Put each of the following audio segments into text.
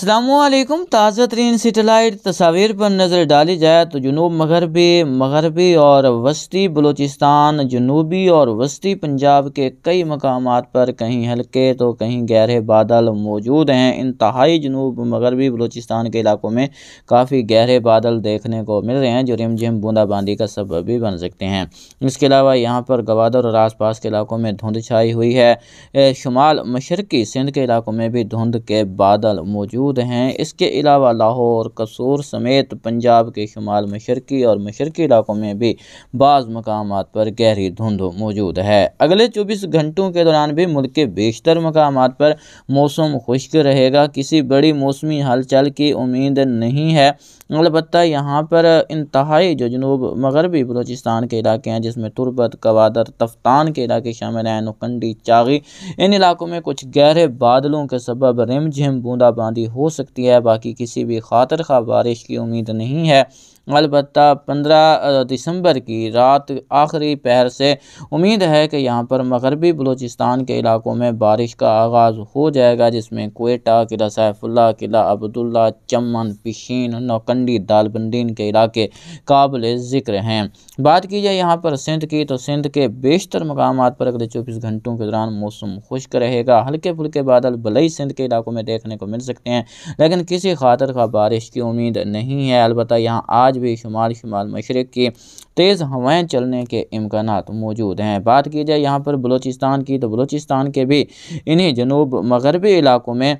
अस्सलामुअलैकुम। ताज़ा तरीन सेटेलाइट तस्वीर पर नज़र डाली जाए तो जनूब मगरबी और वस्ती बलूचिस्तान, जनूबी और वस्ती पंजाब के कई मकामात पर कहीं हल्के तो कहीं गहरे बादल मौजूद हैं। इंतहाई जनूब मगरबी बलूचिस्तान के इलाकों में काफ़ी गहरे बादल देखने को मिल रहे हैं जो रिमझिम बूंदाबांदी का सबब भी बन सकते हैं। इसके अलावा यहाँ पर गवादर और आसपास के इलाकों में धुंध छाई हुई है। शुमाल मशरकी सिंध के इलाकों में भी धुंध के बादल मौजूद हैं। इसके अलावा लाहौर, कसूर समेत पंजाब के शुमाल मशरकी और मशरकी इलाकों में भी बाज़ मकामात पर गहरी धुंध मौजूद है। अगले 24 घंटों के दौरान भी मुल्क के बेशतर मकामात पर मौसम खुश्क रहेगा। किसी बड़ी मौसमी हलचल की उम्मीद नहीं है। अलबत्ता यहाँ पर इंतहाई जो जनूब मगरबी बलूचिस्तान के इलाके हैं जिसमें तुरबत, गवादर, तफ्तान के इलाके शामिल हैं, नुकंडी, चागी, इन इलाकों में कुछ गहरे बादलों के सबब रिमझिम बूंदाबांदी हो सकती है। बाकी किसी भी खातिर खा बारिश की उम्मीद नहीं है। अलबत्ता 15 दिसंबर की रात आखिरी पहर से उम्मीद है कि यहाँ पर मगरबी बलूचिस्तान के इलाकों में बारिश का आगाज़ हो जाएगा, जिसमें क्वेटा, किला सैफुल्ला, किला अब्दुल्ला, चमन, पिशीन, नौकंडी, दालबंदीन के इलाके काबिल ज़िक्र हैं। बात की जाए यहाँ पर सिंध की तो सिंध के बेशतर मकामात पर अगले 24 घंटों के दौरान मौसम खुश्क रहेगा। हल्के फुल्के बादल भले सिंध के इलाकों में देखने को मिल सकते हैं, लेकिन किसी खातिर खा बारिश की उम्मीद नहीं है। अलबत्ता यहाँ आज भी शुमाल मशरक़ की तेज़ हवाएं चलने के इम्कानात मौजूद हैं। बात की जाए यहाँ पर बलूचिस्तान की तो बलूचिस्तान के भी इन्हीं जनूब मगरबी इलाकों में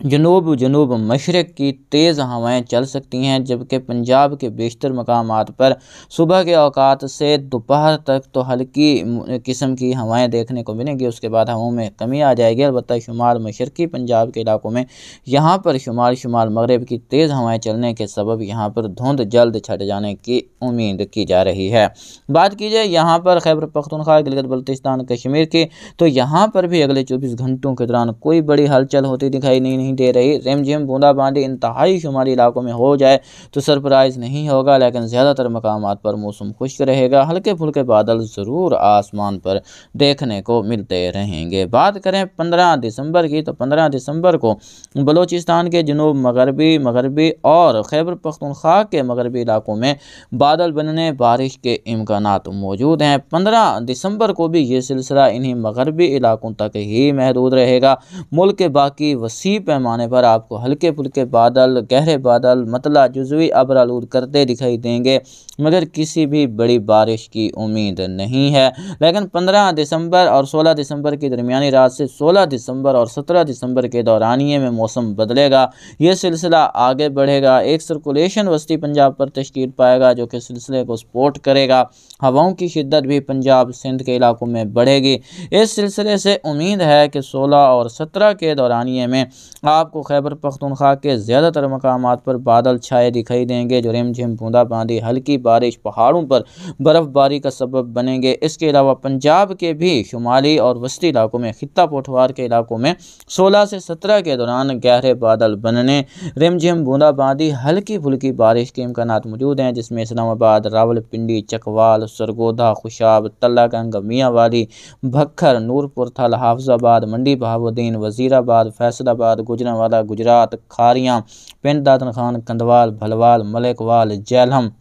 जनूब मशरक़ की तेज़ हवाएं चल सकती हैं, जबकि पंजाब के बेशतर मकामात पर सुबह के औकात से दोपहर तक तो हल्की किस्म की हवाएं देखने को मिलेंगी। उसके बाद हवाओं में कमी आ जाएगी। अलबत्ता शुमाल मशरक़ी पंजाब के इलाकों में यहाँ पर शुमाल मगरब की तेज़ हवाएं चलने के सबब यहाँ पर धुंध जल्द छट जाने की उम्मीद की जा रही है। बात की जाए यहाँ पर खैबर पख्तूनख्वा, गिलगित बल्तिस्तान, कश्मीर की तो यहाँ पर भी अगले 24 घंटों के दौरान कोई बड़ी हलचल होती दिखाई नहीं दे रही। रिमझिम बूंदाबांदी इंतहाई शुमाली इलाकों में हो जाए तो सरप्राइज नहीं होगा, लेकिन ज़्यादातर मकामात पर मौसम खुश्क रहेगा। हल्के फुल्के बादल ज़रूर आसमान पर देखने को मिलते रहेंगे। बात करें 15 दिसंबर की तो 15 दिसंबर को बलूचिस्तान के जनूब मगरबी और खैबर पख्तूनख्वा के मगरबी इलाकों में बादल बनने, बारिश के इम्कानात मौजूद हैं। 15 दिसंबर को भी ये सिलसिला इन्हीं मगरबी इलाकों तक ही महदूद रहेगा। मुल्क के बाकी वसी पैमाने पर आपको हल्के फुल्के बादल, गहरे बादल मतला जुज़वी अब्र आलूद करते दिखाई देंगे, मगर किसी भी बड़ी बारिश की उम्मीद नहीं है। लेकिन 15 दिसंबर और 16 दिसंबर की दरमियानी रात से 16 दिसंबर और 17 दिसंबर के दौरानिए में मौसम बदलेगा। ये सिलसिला आगे बढ़ेगा। एक सर्कुलेशन वस्ती पंजाब पर तश्कील पाएगा जो कि सिलसिले को सपोर्ट करेगा। हवाओं की शिद्दत भी पंजाब सिंध के इलाकों में बढ़ेगी। इस सिलसिले से उम्मीद है कि 16 और 17 के दौरानिए में आपको खैबर पख्तूनख्वा के ज़्यादातर मकामात पर बादल छाए दिखाई देंगे जो रिमझिम बूंदाबांदी, हल्की बारिश, पहाड़ों पर बर्फ़बारी का सबब बनेंगे। इसके अलावा पंजाब के भी शुमाली और वस्ती इलाकों में, खित्ता पोठवार के इलाकों में 16 से 17 के दौरान गहरे बादल बनने, रिमझिम बूंदाबांदी, हल्की फुल्की बारिश के इम्कानात मौजूद हैं, जिसमें इस्लामाबाद, रावलपिंडी, चकवाल, सरगोधा, खुशाब, तल्लागंग, मियांवाली, भक्खर, नूरपुर थल, हाफजाबाद, मंडी बहाउद्दीन, वजीराबाद, फैसलाबाद, गुजरांवाला, गुजरात, खारियां, पिंड दादन खान, कंधवाल, भलवाल, मलिकवाल, जेलहम,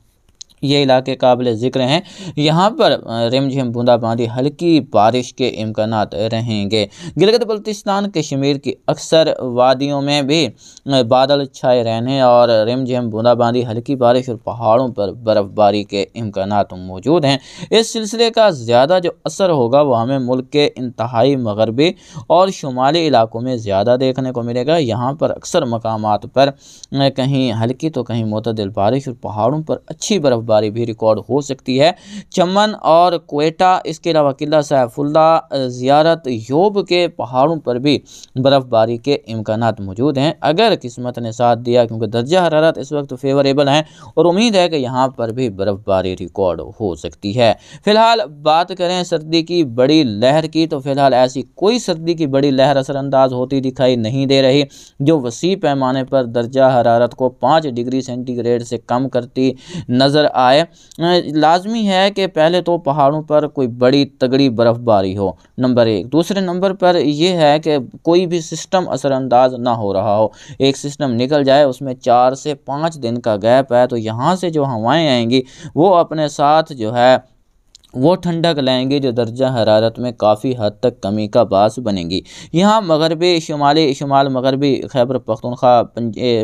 ये इलाके काबिल ज़िक्र हैं। यहाँ पर रिमझिम बूंदाबांदी, हल्की बारिश के इम्कानात रहेंगे। गिलगित बल्तिस्तान कश्मीर की अक्सर वादियों में भी बादल छाए रहने और रिमझिम बूंदाबांदी, हल्की बारिश और पहाड़ों पर बर्फ़बारी के इम्कानात मौजूद हैं। इस सिलसिले का ज़्यादा जो असर होगा वो हमें मुल्क के इंतहाई मगरबी और शुमाली इलाकों में ज़्यादा देखने को मिलेगा। यहाँ पर अक्सर मकामात पर कहीं हल्की तो कहीं मुतदिल बारिश और पहाड़ों पर अच्छी बर्फ़बारी भी रिकॉर्ड हो सकती है। चमन और क्वेटा, इसके अलावा किला सैफुल्ला, ज़ियारत, योब के पहाड़ों पर भी बर्फ़बारी के इम्कानात मौजूद हैं अगर किस्मत ने साथ दिया, क्योंकि दर्जा हरारत इस वक्त फेवरेबल हैं और उम्मीद है कि यहाँ पर भी बर्फ़बारी रिकॉर्ड हो सकती है। फ़िलहाल बात करें सर्दी की बड़ी लहर की तो फ़िलहाल ऐसी कोई सर्दी की बड़ी लहर असरअंदाज होती दिखाई नहीं दे रही जो वसी पैमाने पर दर्जा हरारत को 5 डिग्री सेंटीग्रेड से कम करती नज़र आए, लाजमी है कि पहले तो पहाड़ों पर कोई बड़ी तगड़ी बर्फ़बारी हो, नंबर एक। दूसरे नंबर पर यह है कि कोई भी सिस्टम असरअंदाज ना हो रहा हो। एक सिस्टम निकल जाए, उसमें 4 से 5 दिन का गैप है, तो यहाँ से जो हवाएं आएंगी वो अपने साथ जो है वो ठंडक लाएंगे, जो दर्जा हरारत में काफ़ी हद तक कमी का बास बनेंगी। यहाँ मगरबी शुमाल मगरबी खैबर पख्तूनख्वा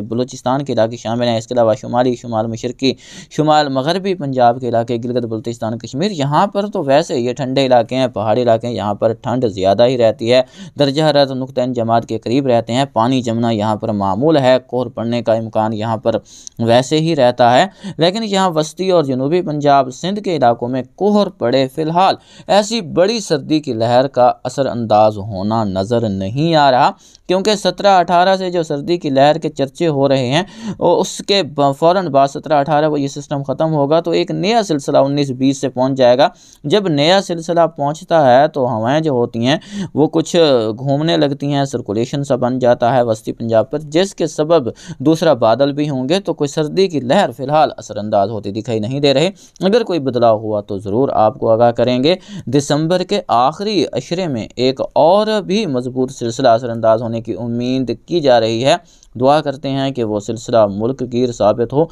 बलूचिस्तान के इलाके शामिल हैं। इसके अलावा शुमाल मशरकी शुमाल मगरबी पंजाब के इलाके, गिलगित बल्तिस्तान कश्मीर, यहाँ पर तो वैसे ये ठंडे इलाके हैं, पहाड़ी इलाके हैं, यहाँ पर ठंड ज़्यादा ही रहती है। दर्जा हरारत नुक़्ता जमात के करीब रहते हैं। पानी जमना यहाँ पर मामूल है, कोहर पड़ने का इम्कान यहाँ पर वैसे ही रहता है। लेकिन यहाँ वस्ती और जनूबी पंजाब सिंध के इलाकों में कोहर पड़े, फिलहाल ऐसी बड़ी सर्दी की लहर का असरअंदाज होना नज़र नहीं आ रहा, क्योंकि 17-18 से जो सर्दी की लहर के चर्चे हो रहे हैं उसके फ़ौरन बाद 17-18 को ये सिस्टम ख़त्म होगा तो एक नया सिलसिला 19-20 से पहुंच जाएगा। जब नया सिलसिला पहुंचता है तो हवाएं जो होती हैं वो कुछ घूमने लगती हैं, सर्कुलेशन सा बन जाता है वस्ती पंजाब पर, जिसके सबब दूसरा बादल भी होंगे, तो कोई सर्दी की लहर फ़िलहाल असरअंदाज होती दिखाई नहीं दे रही। अगर कोई बदलाव हुआ तो ज़रूर आपको आगाह करेंगे। दिसंबर के आखिरी अशरे में एक और भी मजबूत सिलसिला असरअंदाज होने की उम्मीद की जा रही है। दुआ करते हैं कि वो सिलसिला मुल्क गिर साबित हो।